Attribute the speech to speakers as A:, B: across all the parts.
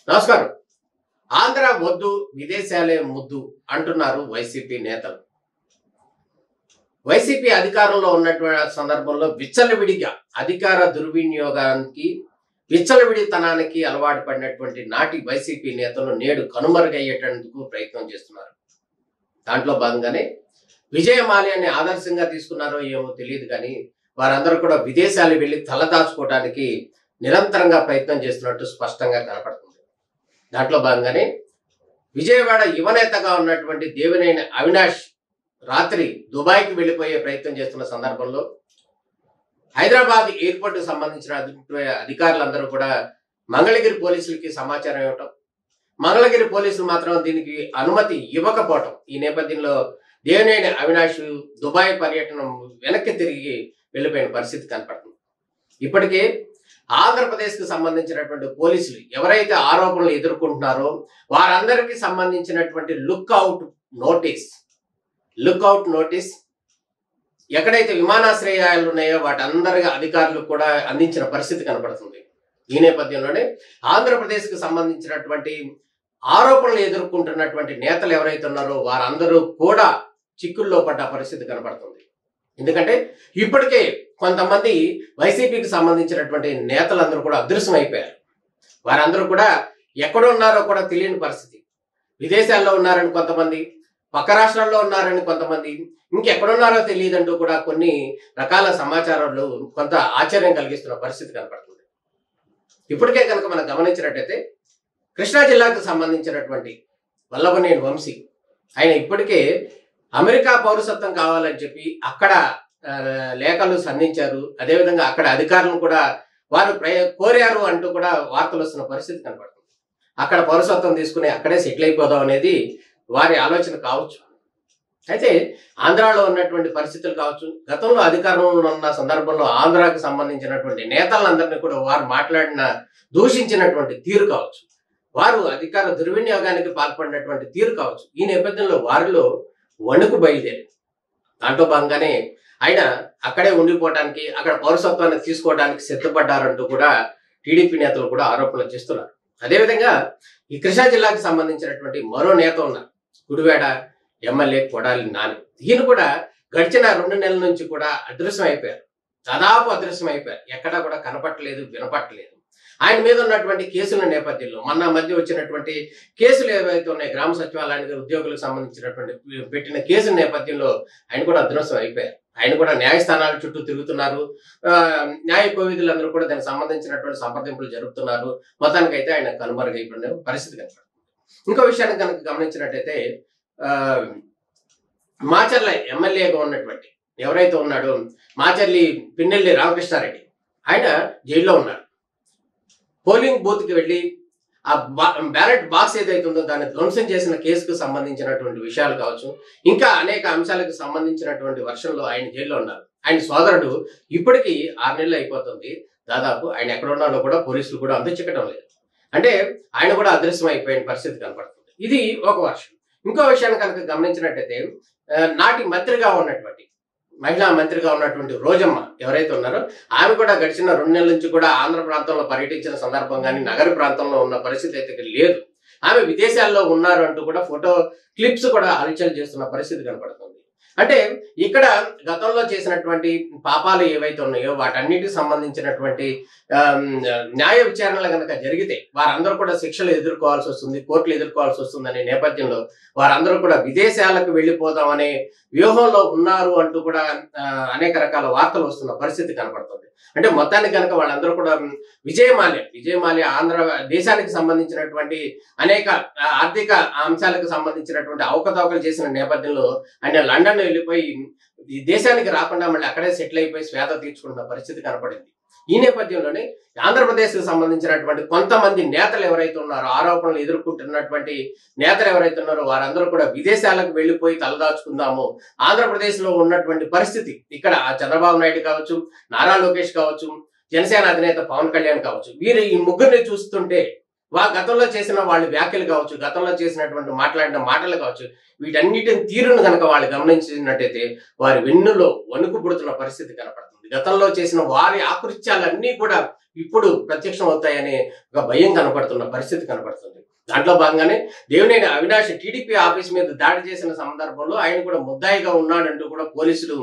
A: నమస్కారం. ఆంధ్ర వద్దు విదేశాలే ముద్దు అంటున్నారు వైసీపీ నేతలు. వైసీపీ అధికారంలో ఉన్నటువంటి సందర్భంలో విచ్చలవిడిగా అధికార దుర్వినియోగానికి విచ్చలవిడితనానికి అలవాటు పడినటువంటి నాటి వైసీపీ నేతలు నేడు కనుమరుగయ్యేటందుకు ప్రయత్నం చేస్తున్నారు. దాంట్లో భాగంగానే విజయమాల్యాన్ని ఆదర్శంగా తీసుకున్నారో ఏమో తెలియదు, కానీ వారందరూ కూడా విదేశాలు వెళ్లి తలదాచుకోవడానికి నిరంతరంగా ప్రయత్నం చేస్తున్నట్టు స్పష్టంగా కనపడుతుంది. దాంట్లో భాగంగానే విజయవాడ యువనేతగా ఉన్నటువంటి దేవినేని అవినాష్ రాత్రి దుబాయ్కి వెళ్లిపోయే ప్రయత్నం చేస్తున్న సందర్భంలో హైదరాబాద్ ఎయిర్పోర్ట్ కు సంబంధించిన అధికారులందరూ కూడా మంగళగిరి పోలీసులకి సమాచారం ఇవ్వటం, మంగళగిరి పోలీసులు మాత్రం దీనికి అనుమతి ఇవ్వకపోవటం, ఈ నేపథ్యంలో దేవినేని అవినాష్ దుబాయ్ పర్యటన వెనక్కి తిరిగి వెళ్లిపోయిన పరిస్థితి కనపడుతుంది. ఇప్పటికే ఆంధ్రప్రదేశ్ కు సంబంధించినటువంటి పోలీసులు ఎవరైతే ఆరోపణలు ఎదుర్కొంటున్నారో వారందరికీ సంబంధించినటువంటి లుక్అవుట్ నోటీస్ ఎక్కడైతే విమానాశ్రయాలు ఉన్నాయో వాటందరి అధికారులకు కూడా అందించిన పరిస్థితి కనపడుతుంది. ఈ నేపథ్యంలోనే ఆంధ్రప్రదేశ్ కు సంబంధించినటువంటి ఆరోపణలు ఎదుర్కొంటున్నటువంటి నేతలు ఎవరైతే ఉన్నారో వారందరూ కూడా చిక్కుల్లో పడ్డ పరిస్థితి కనపడుతుంది. ఎందుకంటే ఇప్పటికే కొంతమంది వైసీపీకి సంబంధించినటువంటి నేతలందరూ కూడా అదృశ్యం అయిపోయారు. వారందరూ కూడా ఎక్కడ ఉన్నారో కూడా తెలియని పరిస్థితి. విదేశాల్లో ఉన్నారని కొంతమంది, పక్క రాష్ట్రాల్లో ఉన్నారని కొంతమంది, ఇంకెక్కడున్నారో తెలియదంటూ కూడా కొన్ని రకాల సమాచారాలు కొంత ఆశ్చర్యం కలిగిస్తున్న పరిస్థితి కనపడుతుంది. ఇప్పటికే కనుక మనం గమనించినట్టయితే కృష్ణా జిల్లాకు సంబంధించినటువంటి వల్లభనేని వంశీ ఆయన ఇప్పటికే అమెరికా పౌరసత్వం కావాలని చెప్పి అక్కడ లేఖలు సంధించారు. అదేవిధంగా అక్కడ అధికారులను కూడా వారు కోరారు అంటూ కూడా వార్తలు వస్తున్న పరిస్థితి కనపడుతుంది. అక్కడ పౌరసత్వం తీసుకుని అక్కడే సెటిల్ అయిపోదాం అనేది వారి ఆలోచన కావచ్చు. అయితే ఆంధ్రాలో ఉన్నటువంటి పరిస్థితులు కావచ్చు, గతంలో అధికారంలో ఉన్న సందర్భంలో ఆంధ్రాకు సంబంధించినటువంటి నేతలందరినీ కూడా వారు దూషించినటువంటి తీరు కావచ్చు, వారు అధికార దుర్వినియోగానికి పాల్పడినటువంటి తీరు కావచ్చు, ఈ నేపథ్యంలో వారిలో వణుకు బయలుదేరింది. దాంట్లో భాగంగానే ఆయన అక్కడే ఉండిపోవడానికి, అక్కడ పౌరసత్వాన్ని తీసుకోవడానికి సిద్ధపడ్డారంటూ కూడా టీడీపీ నేతలు కూడా ఆరోపణలు చేస్తున్నారు. అదేవిధంగా ఈ కృష్ణా జిల్లాకు సంబంధించినటువంటి మరో నేత ఉన్నారు, గుడివాడ ఎమ్మెల్యే కొడాలి నాని. ఈయన కూడా గడిచిన 2 నెలల నుంచి కూడా అదృశ్యం అయిపోయారు, దాదాపు అదృశ్యం అయిపోయారు. ఎక్కడా కూడా కనపట్టలేదు, వినపట్టలేదు. ఆయన మీద ఉన్నటువంటి కేసుల నేపథ్యంలో మొన్న మధ్య వచ్చినటువంటి కేసులు ఏవైతే ఉన్నాయి, గ్రామ సచివాలయానికి ఉద్యోగులకు సంబంధించినటువంటి పెట్టిన కేసుల నేపథ్యంలో ఆయన కూడా అదృశ్యం అయిపోయారు. ఆయన కూడా న్యాయస్థానాల చుట్టూ తిరుగుతున్నారు. న్యాయ కోవిధులందరూ కూడా దానికి సంబంధించినటువంటి సంప్రదింపులు జరుపుతున్నారు. మొత్తానికైతే ఆయన కనుమరుగైపోయిన పరిస్థితి కనపడుతుంది. ఇంకో విషయాన్ని కనుక గమనించినట్టయితే మాచర్ల ఎమ్మెల్యేగా ఉన్నటువంటి ఎవరైతే ఉన్నాడో మాచర్లి పిన్నెల్లి రామకృష్ణారెడ్డి, ఆయన జైల్లో ఉన్నాడు. పోలింగ్ బూత్ కి వెళ్ళి ఆ బ్యాలెట్ బాక్స్ ఏదైతే ఉందో దాన్ని ధ్వంసం చేసిన కేసుకు సంబంధించినటువంటి విషయాలు కావచ్చు, ఇంకా అనేక అంశాలకు సంబంధించినటువంటి వర్షంలో ఆయన జైల్లో ఉన్నారు. ఆయన సోదరుడు ఇప్పటికీ 6 నెలలు అయిపోతుంది దాదాపు. ఆయన ఎక్కడ ఉన్నాడో కూడా పోలీసులు కూడా చిక్కడం లేదు. అంటే ఆయన కూడా అదృశ్యం అయిపోయిన పరిస్థితి కనపడుతుంది. ఇది ఒక వర్షం. ఇంకో విషయాన్ని కనుక గమనించినట్టయితే నాటి మంత్రిగా ఉన్నటువంటి మహిళా మంత్రిగా ఉన్నటువంటి రోజమ్మ ఎవరైతే ఉన్నారో ఆమె కూడా గడిచిన 2 నెలల నుంచి కూడా ఆంధ్ర ప్రాంతంలో పర్యటించిన సందర్భం కానీ నగర ప్రాంతంలో ఉన్న పరిస్థితి అయితే లేదు. ఆమె విదేశాల్లో ఉన్నారు అంటూ కూడా ఫోటో క్లిప్స్ కూడా హల్చల్ చేస్తున్న పరిస్థితి కనపడుతుంది. అంటే ఇక్కడ గతంలో చేసినటువంటి పాపాలు ఏవైతే ఉన్నాయో వాటన్నిటికి సంబంధించినటువంటి న్యాయ విచారణలు కనుక జరిగితే వారందరూ కూడా శిక్షలు ఎదుర్కోవాల్సి వస్తుంది, కోర్టులు ఎదుర్కోవాల్సి వస్తుంది అనే నేపథ్యంలో వారందరూ కూడా విదేశాలకు వెళ్ళిపోదామనే వ్యూహంలో ఉన్నారు అంటూ కూడా అనేక రకాల వార్తలు వస్తున్న పరిస్థితి కనపడుతుంది. అంటే మొత్తానికి కనుక వాళ్ళందరూ కూడా విజయమాల్య ఆంధ్ర దేశానికి సంబంధించినటువంటి అనేక ఆర్థిక అంశాలకు సంబంధించినటువంటి అవకతవకలు చేసిన నేపథ్యంలో ఆయన లండన్ వెళ్ళిపోయి ఈ దేశానికి రాకుండా మళ్ళీ అక్కడే సెటిల్ అయిపోయి శ్వేత తీర్చుకుంటున్న పరిస్థితి కనపడింది. ఈ నేపథ్యంలోనే ఆంధ్రప్రదేశ్ కు సంబంధించినటువంటి కొంతమంది నేతలు ఎవరైతే ఉన్నారో, ఆరోపణలు ఎదుర్కొంటున్నటువంటి నేతలు ఎవరైతే ఉన్నారో వారందరూ కూడా విదేశాలకు వెళ్ళిపోయి తలదాచుకుందాము, ఆంధ్రప్రదేశ్ లో ఉన్నటువంటి పరిస్థితి ఇక్కడ చంద్రబాబు నాయుడు కావచ్చు, నారా లోకేష్ కావచ్చు, జనసేన అధినేత పవన్ కళ్యాణ్ కావచ్చు, వీరు ఈ ముగ్గురిని చూస్తుంటే గతంలో చేసిన వాళ్ళ వ్యాఖ్యలు కావచ్చు, గతంలో చేసినటువంటి మాట్లాడిన మాటలు కావచ్చు, వీటన్నిటిని తీరును కనుక వాళ్ళు గమనించినట్టయితే వారి వెన్నులో వణుకు పుడుతున్న పరిస్థితి కనపడుతుంది. గతంలో చేసిన వారి ఆకృత్యాలన్నీ కూడా ఇప్పుడు ప్రత్యక్షం అవుతాయనే ఒక భయం కనపడుతున్న పరిస్థితి కనపడుతుంది. దాంట్లో భాగంగానే దేవినేని అవినాష్ టీడీపీ ఆఫీస్ మీద దాడి చేసిన సందర్భంలో ఆయన కూడా ముద్దాయిగా ఉన్నాడంటూ కూడా పోలీసులు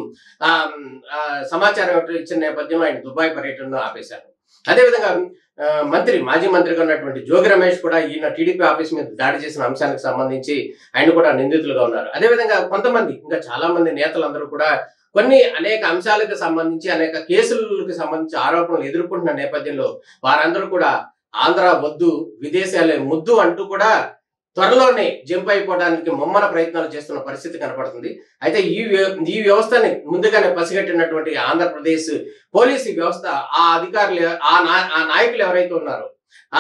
A: సమాచారం ఇచ్చిన నేపథ్యంలో ఆయన దుబాయ్ పర్యటనను ఆపేశారు. అదేవిధంగా మాజీ మంత్రిగా ఉన్నటువంటి జోగి రమేష్ కూడా ఈయన టీడీపీ ఆఫీస్ మీద దాడి చేసిన అంశానికి సంబంధించి ఆయన కూడా నిందితులుగా ఉన్నారు. అదేవిధంగా కొంతమంది ఇంకా చాలా మంది నేతలందరూ కూడా అనేక అంశాలకు సంబంధించి అనేక కేసులకు సంబంధించి ఆరోపణలు ఎదుర్కొంటున్న నేపథ్యంలో వారందరూ కూడా ఆంధ్ర వద్దు విదేశాలే ముద్దు అంటూ కూడా త్వరలోనే జంప్ అయిపోవడానికి ముమ్మర ప్రయత్నాలు చేస్తున్న పరిస్థితి కనపడుతుంది. అయితే ఈ వ్యవస్థని ముందుగానే పసిగట్టినటువంటి ఆంధ్రప్రదేశ్ పోలీసు వ్యవస్థ ఆ అధికారులు ఆ నాయకులు ఎవరైతే ఉన్నారో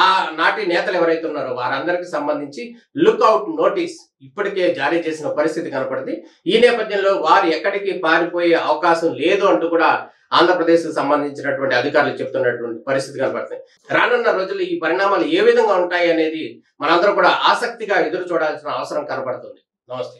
A: ఆ నాటి నేతలు ఎవరైతే ఉన్నారో వారందరికి సంబంధించి లుక్అవుట్ నోటీస్ ఇప్పటికే జారీ చేసిన పరిస్థితి కనపడింది. ఈ నేపథ్యంలో వారు ఎక్కడికి పారిపోయే అవకాశం లేదు అంటూ కూడా ఆంధ్రప్రదేశ్ కు సంబంధించినటువంటి అధికారులు చెప్తున్నటువంటి పరిస్థితి కనపడుతుంది. రానున్న రోజుల్లో ఈ పరిణామాలు ఏ విధంగా ఉంటాయి అనేది మనందరం కూడా ఆసక్తిగా ఎదురు చూడాల్సిన అవసరం కనపడుతుంది. నమస్తే.